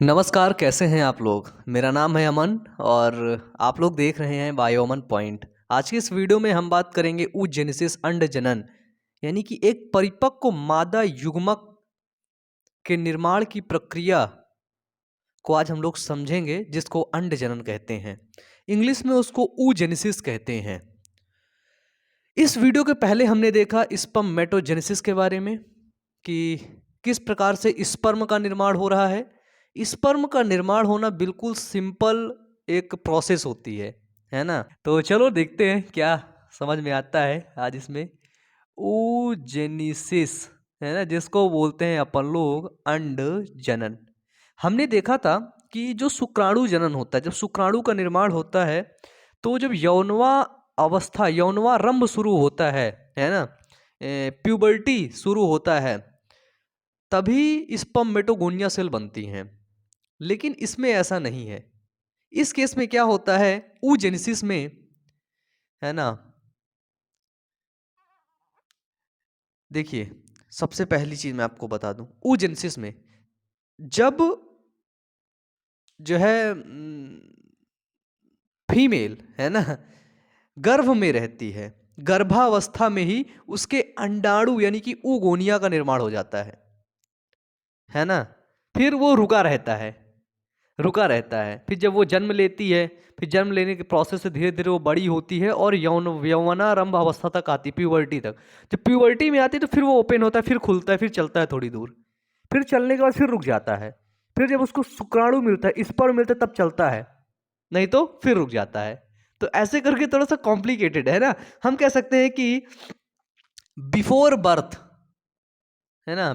नमस्कार, कैसे हैं आप लोग? मेरा नाम है अमन और आप लोग देख रहे हैं बायोमन पॉइंट। आज की इस वीडियो में हम बात करेंगे oogenesis अंड जनन, यानी कि एक परिपक्व मादा युग्मक के निर्माण की प्रक्रिया को आज हम लोग समझेंगे, जिसको अंड जनन कहते हैं। इंग्लिश में उसको oogenesis कहते हैं। इस वीडियो के पहले हमने देखा स्पर्मेटोजेनेसिस के बारे में कि किस प्रकार से स्पर्म का निर्माण हो रहा है। स्पर्म का निर्माण होना बिल्कुल सिंपल एक प्रोसेस होती है ना। तो चलो देखते हैं क्या समझ में आता है आज इसमें। oogenesis है ना, जिसको बोलते हैं अपन लोग अंड जनन। हमने देखा था कि जो शुक्राणु जनन होता है, जब शुक्राणु का निर्माण होता है तो जब यौनवा अवस्था यौनवारंभ शुरू होता है ना, प्यूबर्टी शुरू होता है, तभी स्पर्मेटोगोनिया सेल बनती हैं। लेकिन इसमें ऐसा नहीं है। इस केस में क्या होता है, oogenesis में, है ना, देखिए सबसे पहली चीज मैं आपको बता दूं, oogenesis में जब जो है फीमेल है ना गर्भ में रहती है, गर्भावस्था में ही उसके अंडाणु यानी कि oogonia का निर्माण हो जाता है ना। फिर वो रुका रहता है। फिर जब वो जन्म लेती है, फिर जन्म लेने के प्रोसेस से धीरे धीरे वो बड़ी होती है और यौवनारंभ अवस्था तक आती है, प्यूबर्टी तक। जब प्यूबर्टी में आती है तो फिर वो ओपन होता है, फिर खुलता है, फिर चलता है थोड़ी दूर, फिर चलने के बाद फिर रुक जाता है। फिर जब उसको शुक्राणु मिलता है, स्पर्म मिलता है, तब चलता है, नहीं तो फिर रुक जाता है। तो ऐसे करके थोड़ा सा कॉम्प्लिकेटेड है ना। हम कह सकते हैं कि बिफोर बर्थ, है ना,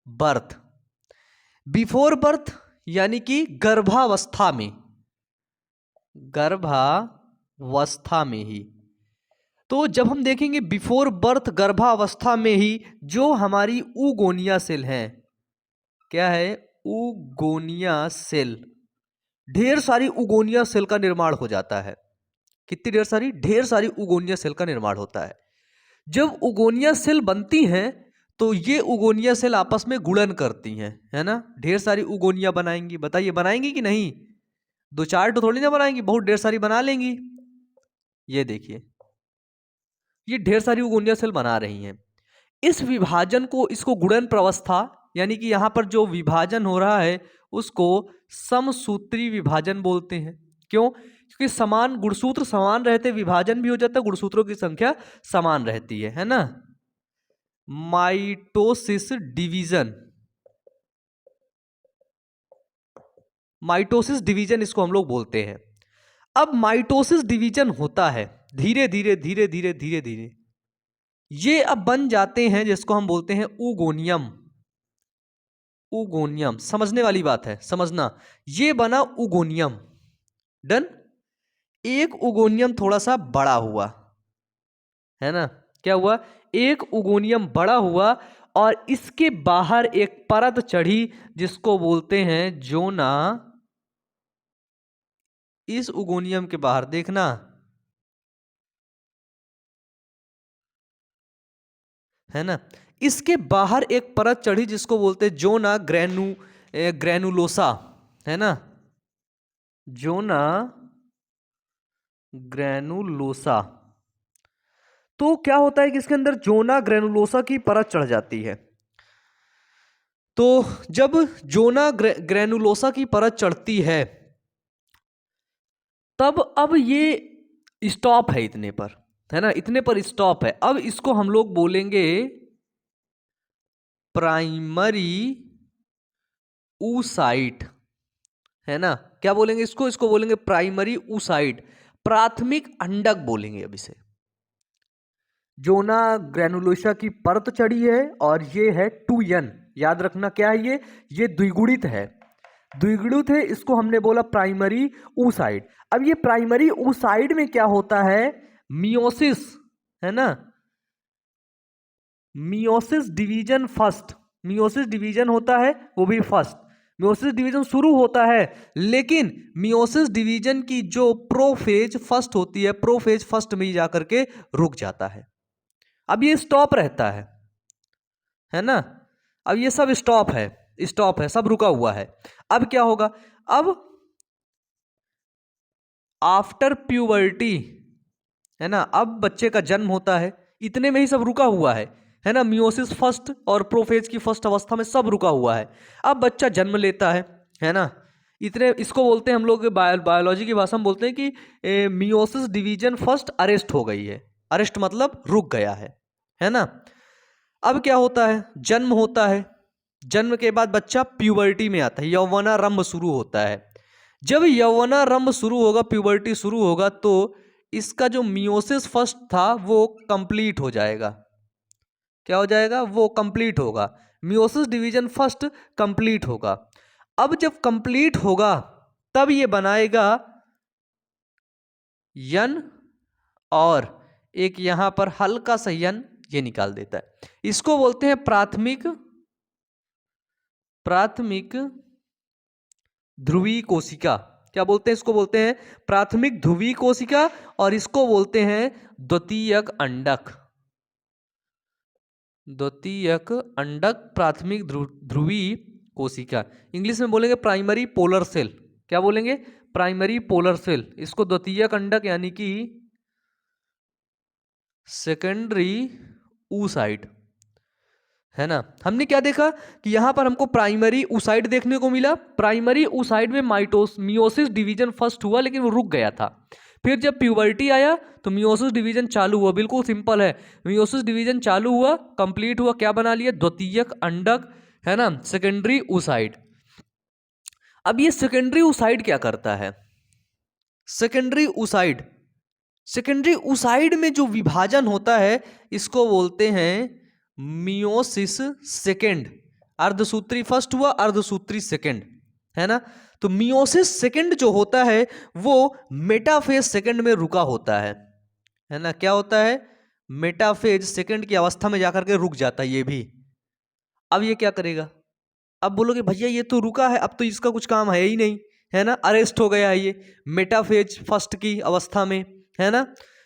बर्थ बिफोर बर्थ यानी कि गर्भावस्था में ही। तो जब हम देखेंगे बिफोर बर्थ गर्भावस्था में ही जो हमारी oogonia सेल है, क्या है, oogonia सेल, ढेर सारी oogonia सेल का निर्माण हो जाता है। कितनी ढेर सारी oogonia सेल का निर्माण होता है। जब oogonia सेल बनती हैं तो ये oogonia सेल आपस में गुणन करती हैं, है ना। ढेर सारी oogonia बनाएंगी, बताइए बनाएंगी कि नहीं? दो चार तो थोड़ी ना बनाएंगी, बहुत ढेर सारी बना लेंगी। ये देखिए, ये ढेर सारी oogonia सेल बना रही हैं। इस विभाजन को, इसको गुणन प्रवस्था, यानी कि यहां पर जो विभाजन हो रहा है उसको समसूत्री विभाजन बोलते हैं। क्यों? क्योंकि समान गुणसूत्र समान रहते विभाजन भी हो जाता है, गुणसूत्रों की संख्या समान रहती है ना। माइटोसिस डिवीजन, माइटोसिस डिवीजन इसको हम लोग बोलते हैं। अब माइटोसिस डिवीजन होता है धीरे धीरे धीरे धीरे धीरे धीरे, ये अब बन जाते हैं जिसको हम बोलते हैं oogoनियम। oogoनियम समझने वाली बात है, समझना। ये बना oogoनियम, डन। एक oogoनियम थोड़ा सा बड़ा हुआ, है ना। क्या हुआ? एक oogoनियम बड़ा हुआ और इसके बाहर एक परत चढ़ी जिसको बोलते हैं जोना। इस oogoनियम के बाहर देखना, है ना, इसके बाहर एक परत चढ़ी जिसको बोलते हैं जोना ग्रैनुलोसा, है ना, जोना ग्रैनुलोसा। तो क्या होता है कि इसके अंदर जोना ग्रैनुलोसा की परत चढ़ जाती है। तो जब जोना ग्रैनुलोसा की परत चढ़ती है, तब अब ये स्टॉप है इतने पर, है ना, इतने पर स्टॉप है। अब इसको हम लोग बोलेंगे प्राइमरी ऊसाइट, है ना। क्या बोलेंगे इसको? इसको बोलेंगे प्राइमरी ऊसाइट, प्राथमिक अंडक बोलेंगे अब इसे। जोना ग्रैनुलोसा की परत चढ़ी है और ये है 2n, याद रखना क्या है ये द्विगुणित है, द्विगुणित है। इसको हमने बोला प्राइमरी ऊसाइड। अब ये प्राइमरी ऊसाइड में क्या होता है, मियोसिस, है ना, meiosis division first, meiosis division होता है वो भी फर्स्ट। मियोसिस डिवीजन शुरू होता है, लेकिन मियोसिस डिवीजन की जो प्रोफेज फर्स्ट होती है, प्रोफेज फर्स्ट में ही जाकर के रुक जाता है। अब ये स्टॉप रहता है ना। अब ये सब स्टॉप है, स्टॉप है, सब रुका हुआ है। अब क्या होगा, अब आफ्टर प्यूबर्टी, है ना, अब बच्चे का जन्म होता है, इतने में ही सब रुका हुआ है ना, मियोसिस फर्स्ट और प्रोफेज की फर्स्ट अवस्था में सब रुका हुआ है। अब बच्चा जन्म लेता है ना, इतने, इसको बोलते हैं हम लोग बायोलॉजी की भाषा में बोलते हैं कि मियोसिस डिवीजन फर्स्ट अरेस्ट हो गई है। अरेस्ट मतलब रुक गया है ना। अब क्या होता है, जन्म होता है, जन्म के बाद बच्चा प्यूबर्टी में आता है, यौवनारंभ शुरू होता है। जब यौवनारंभ शुरू होगा, प्यूबर्टी शुरू होगा, तो इसका जो मियोसिस फर्स्ट था वो कंप्लीट हो जाएगा। क्या हो जाएगा, वो कंप्लीट होगा, मियोसिस डिवीजन फर्स्ट कंप्लीट होगा। अब जब कंप्लीट होगा तब ये बनाएगा यन, और एक यहां पर हल्का सा यन ये निकाल देता है। इसको बोलते हैं प्राथमिक ध्रुवीय कोशिका। क्या बोलते हैं, इसको बोलते हैं प्राथमिक ध्रुवीय कोशिका, और इसको बोलते हैं द्वितीयक अंडक। द्वितीयक अंडक प्राथमिक ध्रुवीय कोशिका, इंग्लिश में बोलेंगे प्राइमरी पोलर सेल। क्या बोलेंगे, प्राइमरी पोलर सेल। इसको द्वितीयक अंडक यानी कि सेकेंडरी oocyte, है ना। हमने क्या देखा कि यहां पर हमको प्राइमरी oocyte देखने को मिला। प्राइमरी oocyte में मियोसिस डिवीजन फर्स्ट हुआ, लेकिन वो रुक गया था। फिर जब प्यूबर्टी आया तो मियोसिस डिवीजन चालू हुआ। बिल्कुल सिंपल है, मियोसिस डिवीजन चालू हुआ, कंप्लीट हुआ, क्या बना लिया, द्वितीयक अंडक, है ना, सेकेंडरी oocyte। अब ये सेकेंडरी oocyte क्या करता है, सेकेंडरी oocyte में जो विभाजन होता है इसको बोलते हैं मियोसिस सेकेंड। अर्धसूत्री फर्स्ट हुआ, अर्धसूत्री सेकेंड, है ना। तो मियोसिस सेकेंड जो होता है वो मेटाफेज सेकेंड में रुका होता है ना। क्या होता है, मेटाफेज सेकेंड की अवस्था में जाकर के रुक जाता है ये भी। अब ये क्या करेगा, अब बोलोगे भैया ये तो रुका है, अब तो इसका कुछ काम है ही नहीं, है ना, अरेस्ट हो गया है ये मेटाफेज फर्स्ट की अवस्था में, है ना,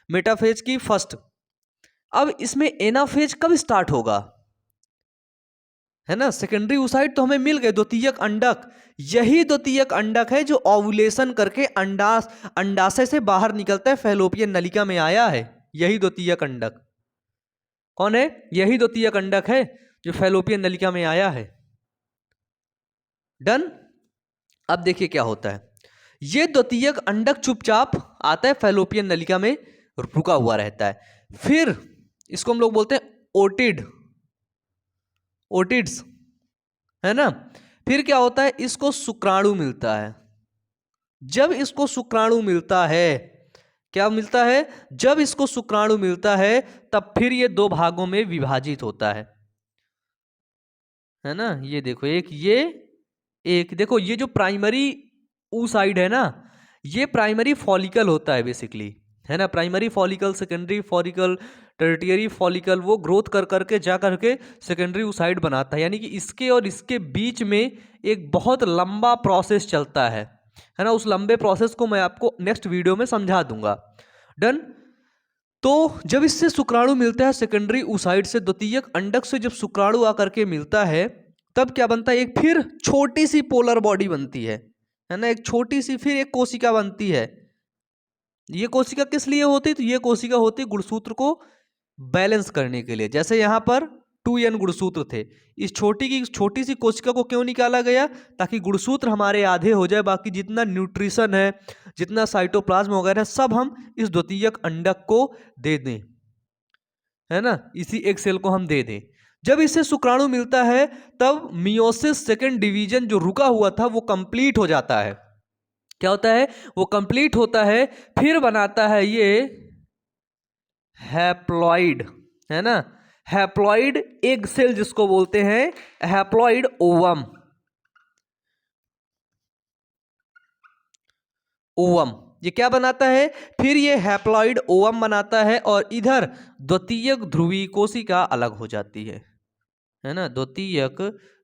मेटाफेज की फर्स्ट। अब इसमें एनाफेज कब स्टार्ट होगा, है ना। सेकेंडरी oocyte तो हमें मिल गए, द्वितीयक अंडक, यही द्वितीयक अंडक है जो ओव्यूलेशन करके अंडाशय से बाहर निकलता है, फैलोपियन नलिका में आया है, यही द्वितीयक अंडक। कौन है, यही द्वितीयक अंडक है जो फैलोपियन नलिका में आया है। डन। अब देखिए क्या होता है, ये द्वितीयक अंडक चुपचाप आता है, फैलोपियन नलिका में रुका हुआ रहता है। फिर इसको हम लोग बोलते हैं ओटिड्स, है ना। फिर क्या होता है, इसको शुक्राणु मिलता है। जब इसको शुक्राणु मिलता है, क्या मिलता है, जब इसको शुक्राणु मिलता है तब फिर ये दो भागों में विभाजित होता है ना। ये देखो, एक देखो, ये जो प्राइमरी oocyte है ना, ये प्राइमरी फॉलिकल होता है बेसिकली, है ना। Primary follicle, secondary follicle, tertiary follicle, वो ग्रोथ कर करके जा करके सेकेंडरी oocyte बनाता है। यानी कि इसके और इसके बीच में एक बहुत लंबा प्रोसेस चलता है ना। उस लंबे प्रोसेस को मैं आपको नेक्स्ट वीडियो में समझा दूंगा। डन। तो जब इससे शुक्राणु मिलता है सेकेंडरी oocyte से, द्वितीयक अंडक से जब शुक्राणु आकर के मिलता है तब क्या बनता है, एक फिर छोटी सी पोलर बॉडी बनती है ना, एक छोटी सी फिर एक कोशिका बनती है। ये कोशिका किस लिए होती है, तो ये कोशिका होती है गुणसूत्र को बैलेंस करने के लिए। जैसे यहाँ पर 2n गुणसूत्र थे, इस छोटी सी कोशिका को क्यों निकाला गया, ताकि गुणसूत्र हमारे आधे हो जाए, बाकी जितना न्यूट्रिशन है, जितना साइटोप्लाज्म वगैरह सब हम इस द्वितीयक अंडक को दे दें, है ना, इसी एक सेल को हम दे दें। जब इसे शुक्राणु मिलता है तब मियोसिस सेकेंड डिवीजन जो रुका हुआ था वो कंप्लीट हो जाता है। क्या होता है, वो कंप्लीट होता है, फिर बनाता है ये हैप्लॉइड, है ना, हैप्लॉइड एग सेल जिसको बोलते हैं हैप्लॉइड ओवम। ये क्या बनाता है, फिर ये हैप्लॉइड ओवम बनाता है, और इधर द्वितीयक ध्रुवीय कोशिका अलग हो जाती है ना, द्वितीयक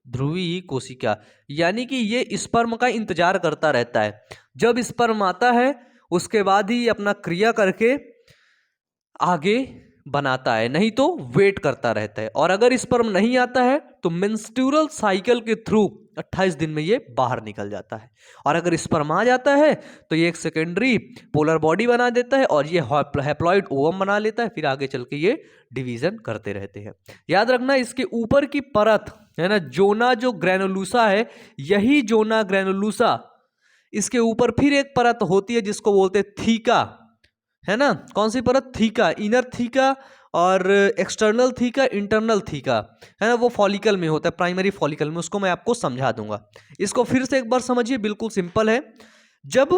ध्रुवीय कोशिका। यानी कि ये स्पर्म का इंतजार करता रहता है, जब स्पर्म आता है उसके बाद ही अपना क्रिया करके आगे बनाता है, नहीं तो वेट करता रहता है। और अगर स्पर्म नहीं आता है तो मेंस्ट्रुअल साइकिल के थ्रू 28 दिन में ये बाहर निकल जाता है। और अगर स्पर्म आ जाता है तो ये एक सेकेंडरी पोलर बॉडी बना देता है और ये हैप्लॉइड ओवम बना लेता है। फिर आगे चल के ये डिवीजन करते रहते हैं। याद रखना इसके ऊपर की परत है ना, जोना जो ग्रैनुलोसा है, यही जोना ग्रैनुलोसा, इसके ऊपर फिर एक परत होती है जिसको बोलते हैं थीका, है ना। कौन सी परत? थीका, इनर थीका और एक्सटर्नल थीका, इंटरनल थीका, है ना। वो फॉलिकल में होता है, प्राइमरी फॉलिकल में, उसको मैं आपको समझा दूंगा। इसको फिर से एक बार समझिए, बिल्कुल सिंपल है। जब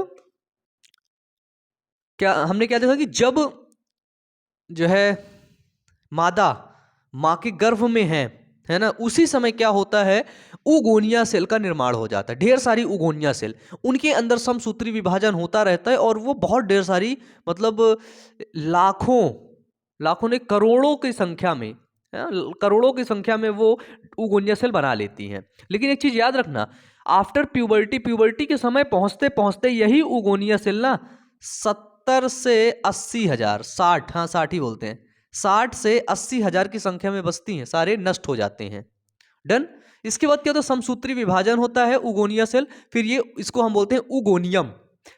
हमने क्या देखा कि जब जो है मादा मां के गर्भ में है ना, उसी समय क्या होता है, उगोनिया सेल का निर्माण हो जाता है। ढेर सारी उगोनिया सेल, उनके अंदर समसूत्री विभाजन होता रहता है और वो बहुत ढेर सारी, मतलब लाखों ने करोड़ों की संख्या में, करोड़ों की संख्या में वो उगोनिया सेल बना लेती हैं। लेकिन एक चीज याद रखना, आफ्टर प्यूबर्टी के समय पहुंचते पहुंचते यही उगोनिया सेल ना 70 से 80 हजार, 60, हाँ 60 ही बोलते हैं, 60 से 80 हजार की संख्या में बसती हैं, सारे नष्ट हो जाते हैं। डन। इसके बाद क्या होता है, समसूत्री विभाजन होता है उगोनिया सेल, फिर ये इसको हम बोलते हैं उगोनियम।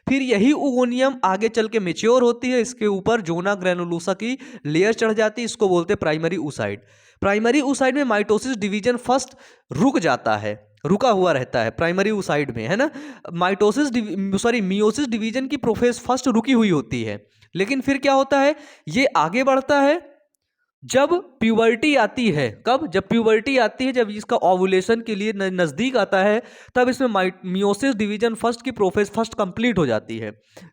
फिर यही उगोनियम आगे चल के मेच्योर होती है, इसके ऊपर जोना ग्रैनुलोसा की लेयर चढ़ जाती है, इसको बोलते हैं प्राइमरी oocyte। प्राइमरी oocyte में माइटोसिस डिवीजन फर्स्ट रुक जाता है, रुका हुआ रहता है प्राइमरी oocyte में, है ना। मियोसिस डिवीजन की प्रोसेस फर्स्ट रुकी हुई होती है। लेकिन फिर क्या होता है, ये आगे बढ़ता है जब प्यूबर्टी आती है। कब? जब प्यूबर्टी आती है, जब इसका ओवुलेशन के लिए नजदीक आता है, तब इसमें मियोसिस डिवीजन फर्स्ट की प्रोसेस फर्स्ट कंप्लीट हो जाती है।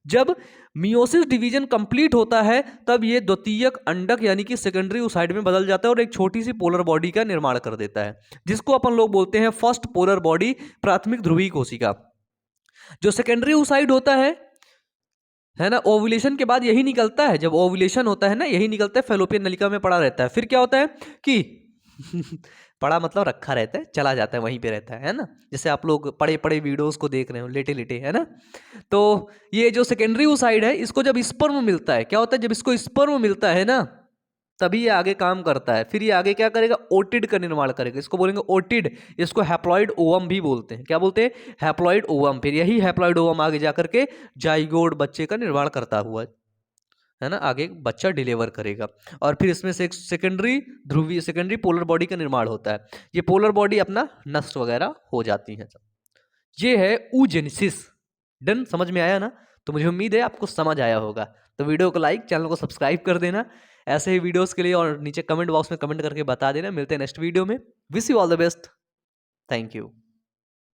जब मियोसिस डिवीजन कंप्लीट होता है तब ये द्वितीयक अंडक यानी कि सेकेंडरी oocyte में बदल जाता है और एक छोटी सी पोलर बॉडी का निर्माण कर देता है, जिसको अपन लोग बोलते हैं फर्स्ट पोलर बॉडी, प्राथमिक ध्रुवीय कोशिका। जो सेकेंडरी oocyte होता है ना, ओवुलेशन के बाद यही निकलता है, जब ओवुलेशन होता है ना, यही निकलता है, फैलोपियन नलिका में पड़ा रहता है। फिर क्या होता है कि पड़ा मतलब रखा रहता है, चला जाता है, वहीं पे रहता है ना। जैसे आप लोग पड़े पड़े वीडियोस को देख रहे हो, लेटे लेटे, है ना। तो ये जो सेकेंडरी oocyte है, इसको जब स्पर्म मिलता है, क्या होता है, जब इसको स्पर्म मिलता है ना, तभी ये आगे काम करता है। फिर ये आगे क्या करेगा, ओटिड का निर्माण करेगा, इसको बोलेंगे ओटिड। इसको हैप्लॉइड ओवम भी बोलते हैं। क्या बोलते हैं? Haploid ovum. फिर यही हैप्लॉइड ओवम आगे जाकर के जाइगोट बच्चे का निर्माण करता हुआ, है ना, आगे बच्चा डिलीवर करेगा। और फिर इसमें से एक सेकेंडरी पोलर बॉडी का निर्माण होता है। ये पोलर बॉडी अपना नष्ट वगैरह हो जाती है। ये है oogenesis। डन, समझ में आया ना? तो मुझे उम्मीद है आपको समझ आया होगा। तो वीडियो को लाइक, चैनल को सब्सक्राइब कर देना ऐसे ही वीडियोस के लिए, और नीचे कमेंट बॉक्स में कमेंट करके बता देना। मिलते हैं नेक्स्ट वीडियो में। Wish you all the best. Thank you.